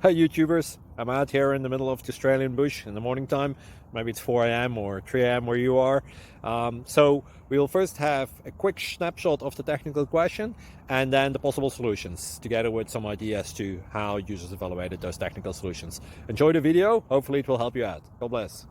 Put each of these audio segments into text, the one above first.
Hi YouTubers, I'm out here in the middle of the Australian bush in the morning time. Maybe it's 4 a.m. or 3 a.m. where you are. So we'll first have a quick snapshot of the technical question and then the possible solutions, together with some ideas to how users evaluated those technical solutions. Enjoy the video, hopefully it will help you out. God bless.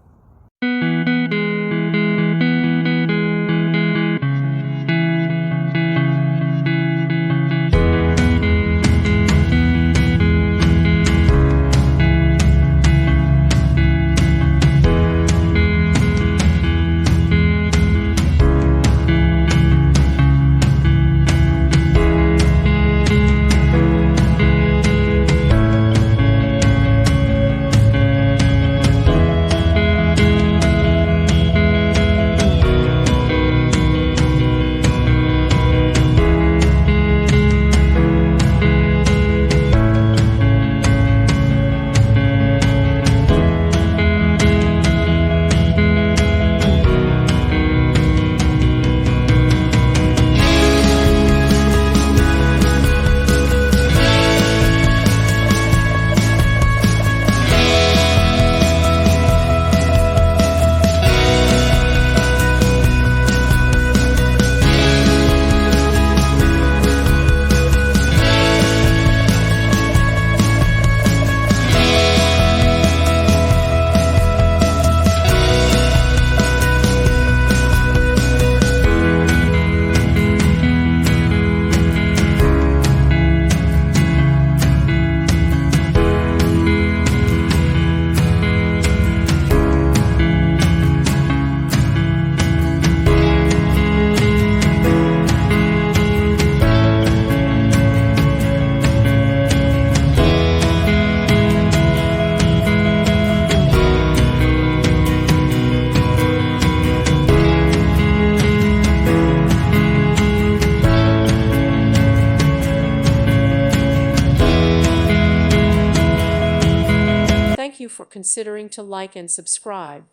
Thank you for considering to like and subscribe.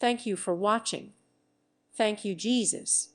Thank you for watching. Thank you, Jesus.